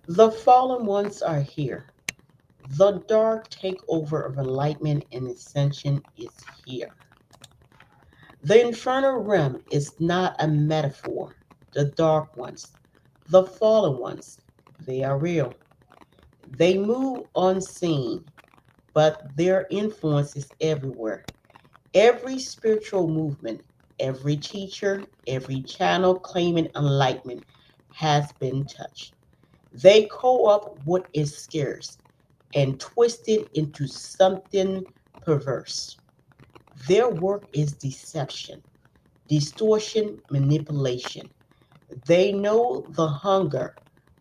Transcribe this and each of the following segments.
The fallen ones are here. The dark takeover of enlightenment and ascension is here. The infernal realm is not a metaphor. The dark ones, the fallen ones, they are real. They move unseen, but their influence is everywhere. Every spiritual movement, every teacher, every channel claiming enlightenment has been touched. They co opt what is scarce and twist it into something perverse. Their work is deception, distortion, manipulation. They know the hunger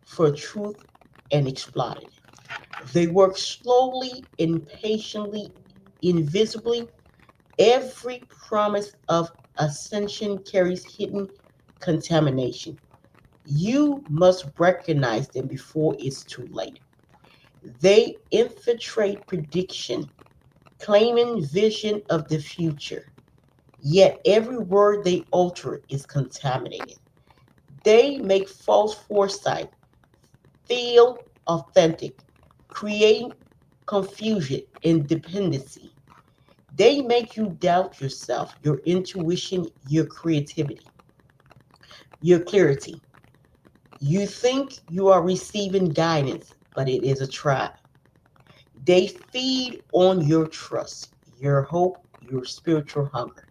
for truth and exploit it. They work slowly, impatiently, invisibly. Every promise of ascension carries hidden contamination. You must recognize them before it's too late. They infiltrate prediction, claiming vision of the future. Yet every word they utter is contaminated. They make false foresight feel authentic, creating confusion and dependency. They make you doubt yourself, your intuition, your creativity, your clarity. You think you are receiving guidance, but it is a trap. They feed on your trust, your hope, your spiritual hunger.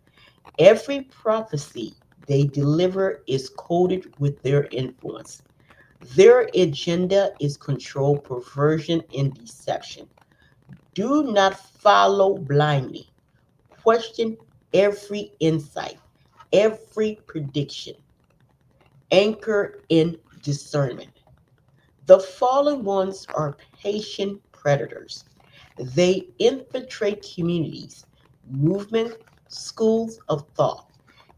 Every prophecy they deliver is coded with their influence. Their agenda is control, perversion, and deception. Do not follow blindly. Question every insight, every prediction. Anchor in discernment. The fallen ones are patient predators. They infiltrate communities, movement, schools of thought.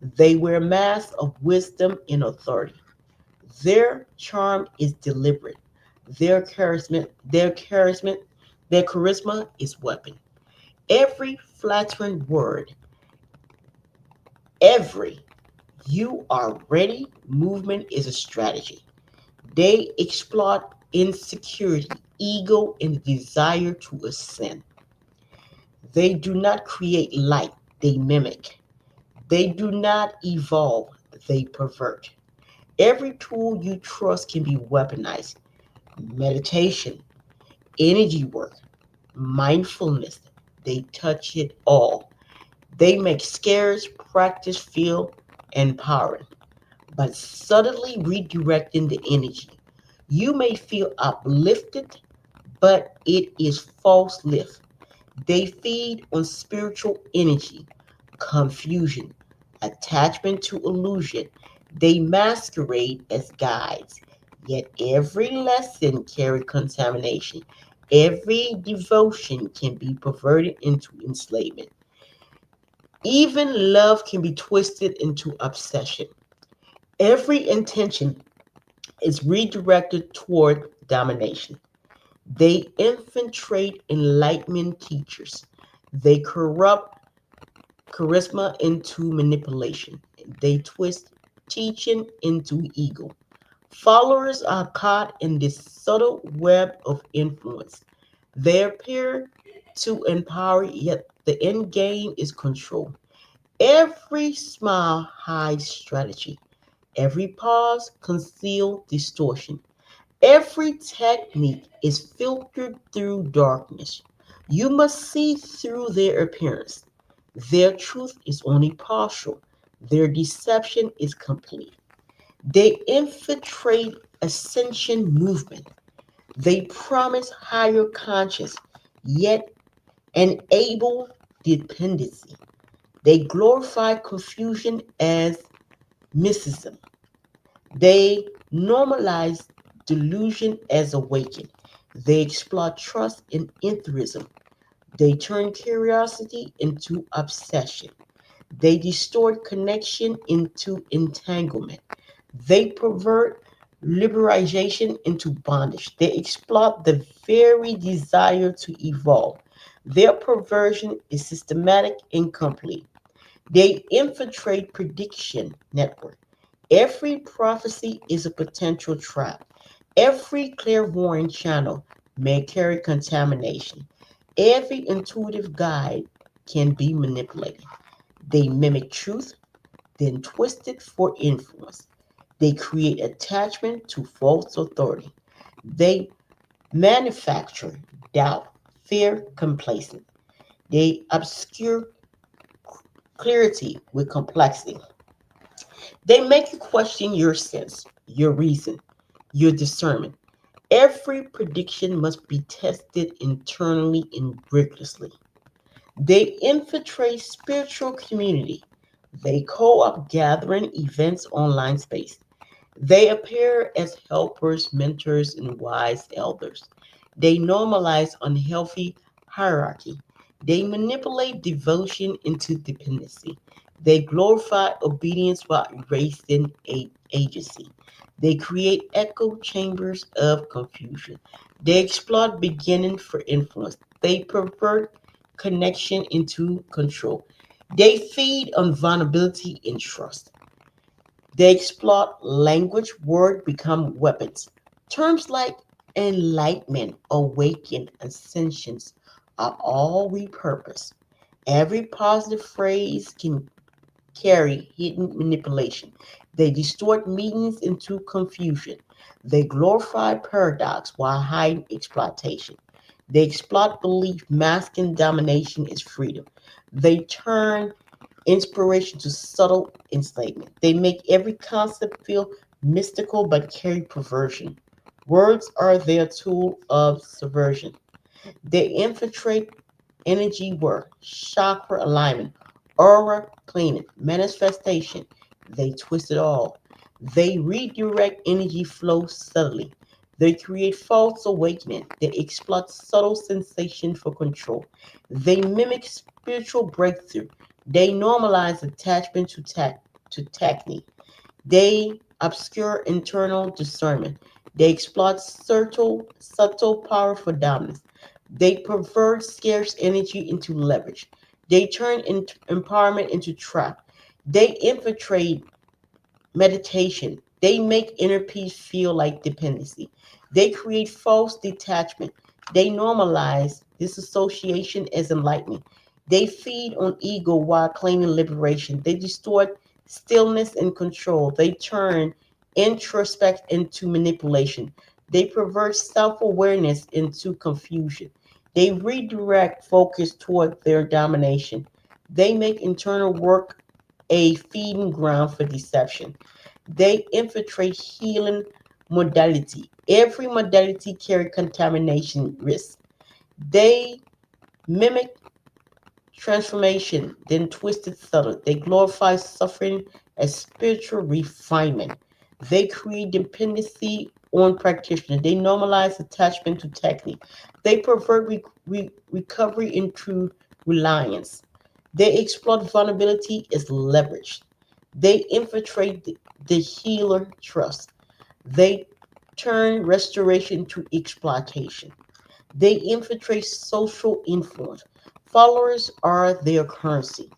They wear masks of wisdom and authority. Their charm is deliberate. Their charisma is weapon. Every flattering word, every you are ready movement is a strategy. They exploit insecurity, ego, and the desire to ascend. They do not create light, they mimic. They do not evolve, they pervert. Every tool you trust can be weaponized. Meditation, energy work, mindfulness, they touch it all. They make scarce practice feel empowering, but subtly redirecting the energy. You may feel uplifted, but it is false lift. They feed on spiritual energy, confusion, attachment to illusion. They masquerade as guides, yet every lesson carries contamination. Every devotion can be perverted into enslavement. Even love can be twisted into obsession. Every intention is redirected toward domination. They infiltrate enlightenment teachers. They corrupt charisma into manipulation. They twist teaching into ego. Followers are caught in this subtle web of influence. They appear to empower, yet the end game is control. Every smile hides strategy. Every pause conceals distortion. Every technique is filtered through darkness. You must see through their appearance. Their truth is only partial. Their deception is complete. They infiltrate ascension movement. They promise higher conscious, yet enable dependency. They glorify confusion as mysticism. They normalize delusion as awakened. They exploit trust in atheism. They turn curiosity into obsession. They distort connection into entanglement. They pervert liberation into bondage. They exploit the very desire to evolve. Their perversion is systematic and complete. They infiltrate prediction network. Every prophecy is a potential trap. Every clairvoyant channel may carry contamination. Every intuitive guide can be manipulated. They mimic truth, then twist it for influence. They create attachment to false authority. They manufacture doubt, fear, complacence. They obscure clarity with complexity. They make you question your sense, your reason, your discernment. Every prediction must be tested internally and rigorously. They infiltrate spiritual community. They co-op gathering events online space. They appear as helpers, mentors, and wise elders. They normalize unhealthy hierarchy. They manipulate devotion into dependency. They glorify obedience while erasing agency. They create echo chambers of confusion. They exploit beginning for influence. They pervert connection into control. They feed on vulnerability and trust. They exploit language, words become weapons. Terms like enlightenment, awaken, ascensions are all repurposed. Every positive phrase can carry hidden manipulation. They distort meanings into confusion. They glorify paradox while hiding exploitation. They exploit belief, masking domination as freedom. They turn inspiration to subtle enslavement. They make every concept feel mystical but carry perversion. Words are their tool of subversion. They infiltrate energy work, chakra alignment, aura cleaning, manifestation. They twist it all. They redirect energy flow subtly. They create false awakening. They exploit subtle sensation for control. They mimic spiritual breakthrough. They normalize attachment to technique. They obscure internal discernment. They exploit subtle power for dominance. They pervert scarce energy into leverage. They turn empowerment into trap. They infiltrate meditation. They make inner peace feel like dependency. They create false detachment. They normalize disassociation as enlightenment. They feed on ego while claiming liberation. They distort stillness and control. They turn introspect into manipulation. They pervert self awareness into confusion. They redirect focus toward their domination. They make internal work a feeding ground for deception. They infiltrate healing modality. Every modality carry contamination risk. They mimic transformation, then twist it subtle. They glorify suffering as spiritual refinement. They create dependency on practitioners. They normalize attachment to technique. They pervert recovery into reliance. They exploit vulnerability as leverage. They infiltrate the healer trust. They turn restoration to exploitation. They infiltrate social influence. Followers are their currency.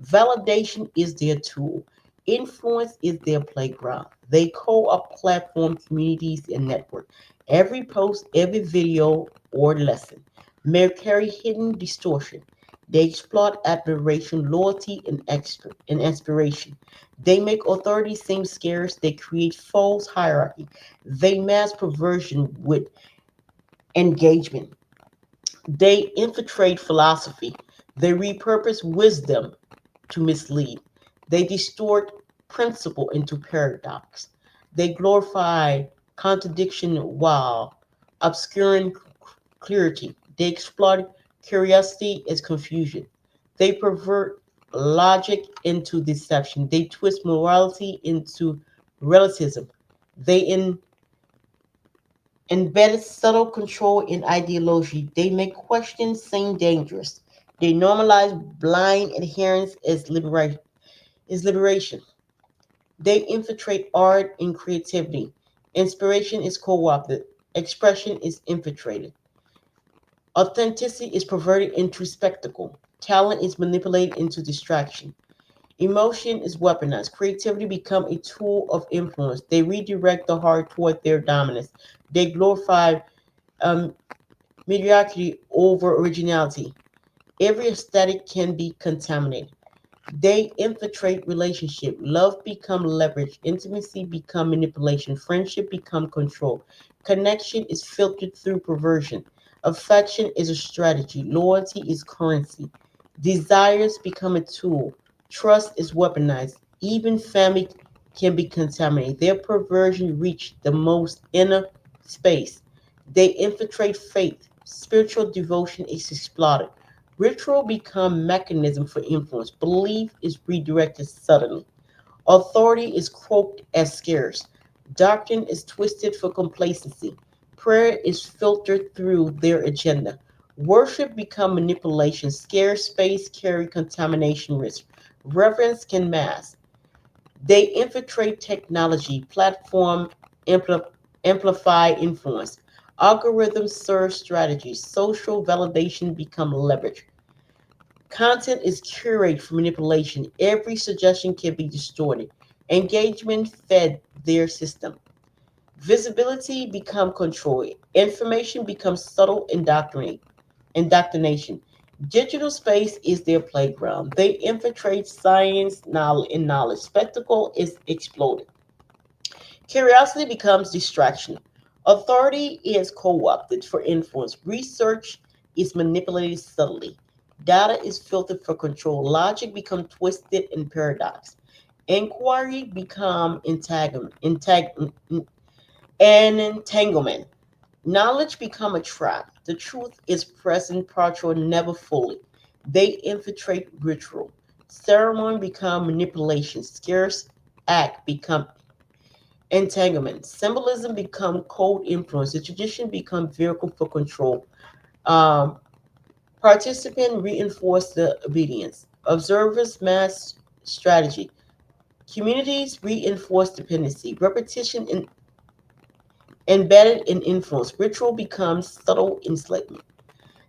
Validation is their tool. Influence is their playground. They co-op platform communities and network. Every post, every video or lesson may carry hidden distortion. They exploit admiration, loyalty, and inspiration. They make authority seem scarce. They create false hierarchy. They mask perversion with engagement. They infiltrate philosophy. They repurpose wisdom to mislead. They distort principle into paradox. They glorify contradiction while obscuring clarity. They exploit curiosity as confusion. They pervert logic into deception. They twist morality into relativism. They embedded subtle control in ideology. They make questions seem dangerous. They normalize blind adherence as liberation. They infiltrate art and creativity. Inspiration is co-opted. Expression is infiltrated. Authenticity is perverted into spectacle. Talent is manipulated into distraction. Emotion is weaponized. Creativity become a tool of influence. They redirect the heart toward their dominance. They glorify um, mediocrity over originality. Every aesthetic can be contaminated. They infiltrate relationship. Love become leverage. Intimacy become manipulation. Friendship become control. Connection is filtered through perversion. Affection is a strategy. Loyalty is currency. Desires become a tool. Trust is weaponized. Even family can be contaminated. Their perversion reach the most inner space. They infiltrate faith. Spiritual devotion is exploited. Ritual become mechanism for influence. Belief is redirected suddenly. Authority is cloaked as scarce. Doctrine is twisted for complacency. Prayer is filtered through their agenda. Worship become manipulation. Scarce space carry contamination risk. Reverence can mask. They infiltrate technology, platform amplify influence. Algorithms serve strategies. Social validation become leverage. Content is curated for manipulation. Every suggestion can be distorted. Engagement fed their system. Visibility become control. Information becomes subtle indoctrination. Digital space is their playground. They infiltrate science, knowledge, and knowledge. Spectacle is exploded. Curiosity becomes distraction. Authority is co opted for influence. Research is manipulated subtly. Data is filtered for control. Logic becomes twisted and paradox. Inquiry become an entanglement. Knowledge become a trap. The truth is present, partial, never fully. They infiltrate ritual. Ceremony become manipulation. Scarce act become entanglement. Symbolism become code influence. The tradition become vehicle for control. Um, Participant reinforce the obedience. Observers mass strategy. Communities reinforce dependency. Repetition embedded in influence. Ritual becomes subtle enslavement.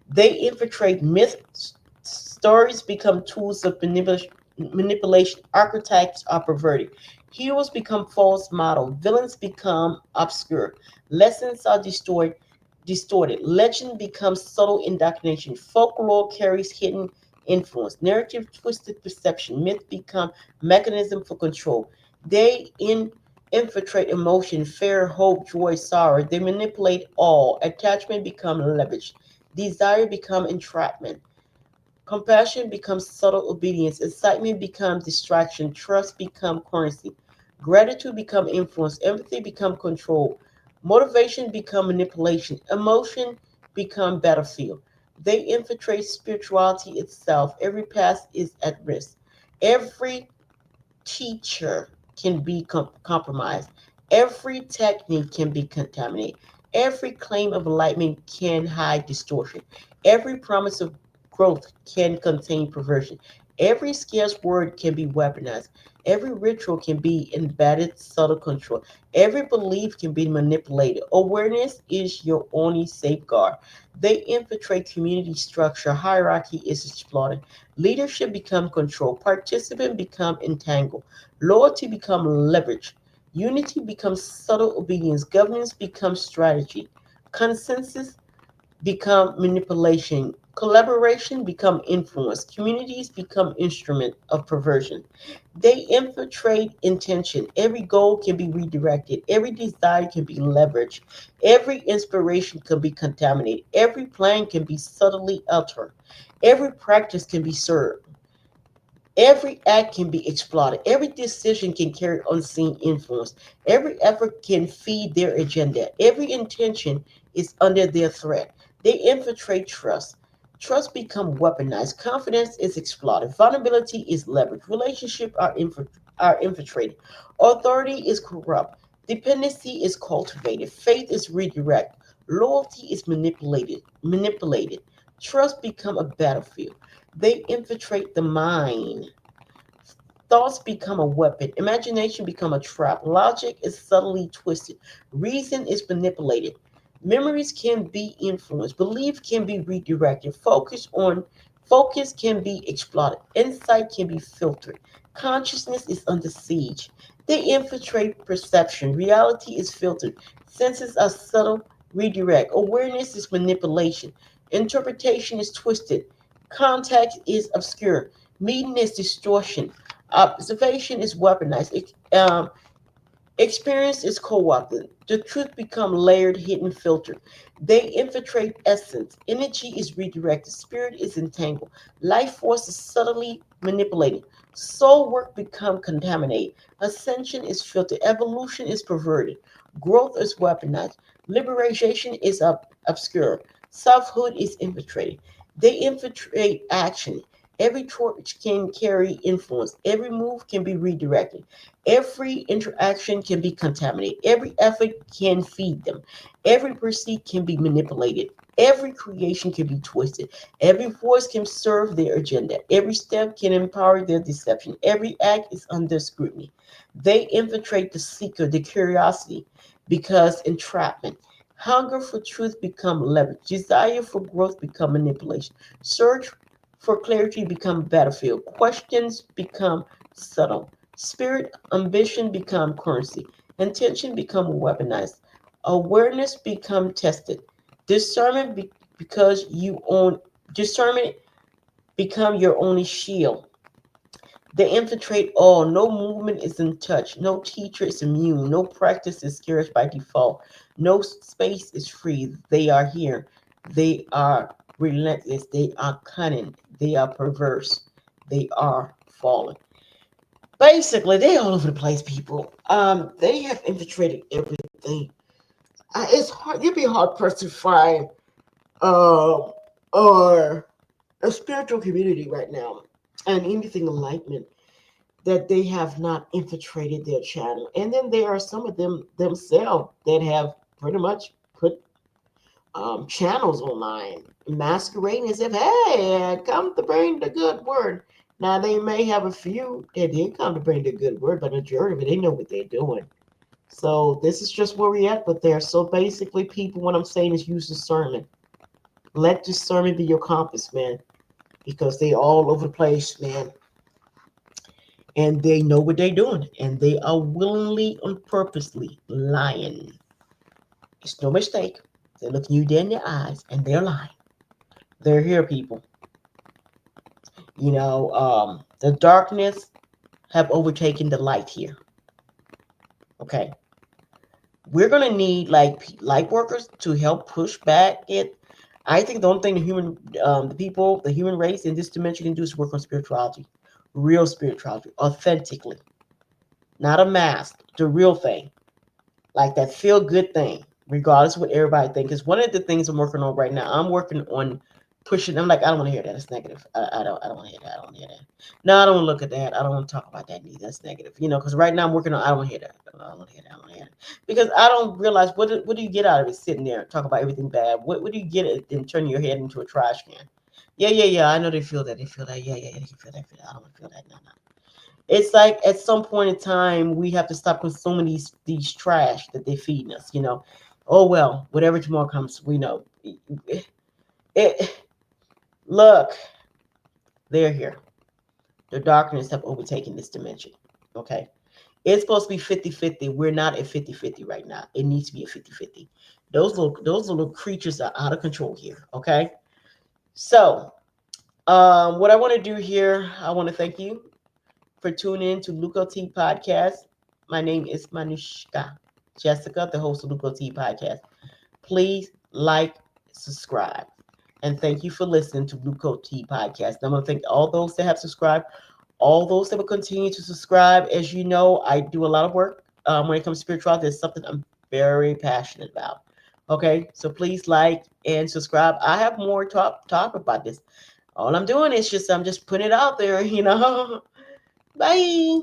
They infiltrate myths. Stories become tools of manipulation. Archetypes are perverted. Heroes become false models. Villains become obscure. Lessons are distorted. Legend becomes subtle indoctrination. Folklore carries hidden influence. Narrative twisted perception. Myth become mechanism for control. They infiltrate emotion, fear, hope, joy, sorrow. They manipulate all. Attachment become leverage. Desire become entrapment. Compassion becomes subtle obedience. Excitement becomes distraction. Trust become currency. Gratitude become influence. Empathy become control. Motivation become manipulation. Emotion become battlefield. They infiltrate spirituality itself. Every path is at risk. Every teacher can be compromised. Every technique can be contaminated. Every claim of enlightenment can hide distortion. Every promise of growth can contain perversion. Every scarce word can be weaponized. Every ritual can be embedded subtle control. Every belief can be manipulated. Awareness is your only safeguard. They infiltrate community structure. Hierarchy is exploited. Leadership become control. Participant become entangled. Loyalty become leverage. Unity becomes subtle obedience. Governance becomes strategy. Consensus become manipulation. Collaboration become influence. Communities become instrument of perversion. They infiltrate intention. Every goal can be redirected. Every desire can be leveraged. Every inspiration can be contaminated. Every plan can be subtly altered. Every practice can be served. Every act can be exploited. Every decision can carry unseen influence. Every effort can feed their agenda. Every intention is under their threat. They infiltrate trust. Trust become weaponized. Confidence is exploited. Vulnerability is leveraged. Relationships are infiltrated. Authority is corrupt. Dependency is cultivated. Faith is redirected. Loyalty is manipulated. Trust become a battlefield. They infiltrate the mind. Thoughts become a weapon. Imagination become a trap. Logic is subtly twisted. Reason is manipulated. Memories can be influenced. Belief can be redirected. Focus can be exploited. Insight can be filtered. Consciousness is under siege. They infiltrate perception. Reality is filtered. Senses are subtle, redirect. Awareness is manipulation. Interpretation is twisted. Context is obscure. Meaning is distortion. Observation is weaponized. Experience is co-opted. The truth become layered, hidden, filtered. They infiltrate essence. Energy is redirected. Spirit is entangled. Life force is subtly manipulated. Soul work become contaminated. Ascension is filtered. Evolution is perverted. Growth is weaponized. Liberation is obscure. Selfhood is infiltrated. They infiltrate action. Every torch can carry influence. Every move can be redirected. Every interaction can be contaminated. Every effort can feed them. Every pursuit can be manipulated. Every creation can be twisted. Every voice can serve their agenda. Every step can empower their deception. Every act is under scrutiny. They infiltrate the seeker, the curiosity, because entrapment. Hunger for truth become leverage. Desire for growth become manipulation. Search for clarity become battlefield. Questions become subtle. Spirit ambition become currency. Intention become weaponized. Awareness become tested. Discernment because you own discernment become your only shield. They infiltrate all. No movement is untouched. No teacher is immune. No practice is scarce by default. No space is free. They are here. They are relentless. They are cunning. They are perverse. They are fallen. Basically, they all over the place, people. They have infiltrated everything. It's hard. You'd be hard pressed to find or a spiritual community right now and anything enlightenment that they have not infiltrated their channel. And then there are some of them themselves that have pretty much put channels online, masquerading as if, hey, I come to bring the good word. Now, they may have a few that did come to bring the good word, but the majority of it, they know what they're doing. So, this is just where we're at with there. So, basically, people, what I'm saying is use discernment. Let discernment be your compass, man, because they all over the place, man. And they know what they're doing, and they are willingly and purposely lying. It's no mistake. They're looking you dead in the eyes, and they're lying. They're here, people. The darkness have overtaken the light here. Okay, we're gonna need light workers to help push back it. I think the only thing the human race in this dimension can do is work on spirituality, real spirituality, authentically, not a mask, the real thing, like that feel good thing, regardless of what everybody thinks. Because one of the things I'm working on right now, I'm working on pushing. I'm like, I don't want to hear that. It's negative. I don't want to hear that. I don't want to hear that. No, I don't want to look at that. I don't want to talk about that neither. That's negative. Because right now I'm working on. I don't want to hear that. I don't want to hear that. I don't want to hear that. Because I don't realize what do you get out of it sitting there and talk about everything bad. What do you get in turning your head into a trash can? Yeah, yeah, yeah. I know they feel that. They feel that. Yeah, yeah, yeah. They can feel that. Feel that. I don't want to feel that. No, no. It's like at some point in time we have to stop consuming these trash that they're feeding us. Oh well, whatever tomorrow comes, we know. It look, they're here. The darkness have overtaken this dimension. Okay, it's supposed to be 50-50. We're not at 50-50 right now. It needs to be at 50-50. Those little creatures are out of control here. Okay, so what I want to do here, I want to thank you for tuning in to Luco T Podcast. My name is Manushka Jessica, the host of Luco T Podcast. Please like, subscribe, and thank you for listening to Luco T Podcast. And I'm going to thank all those that have subscribed, all those that will continue to subscribe. As you know, I do a lot of work when it comes to spirituality. It's something I'm very passionate about. Okay, so please like and subscribe. I have more talk about this. All I'm doing is I'm just putting it out there. Bye.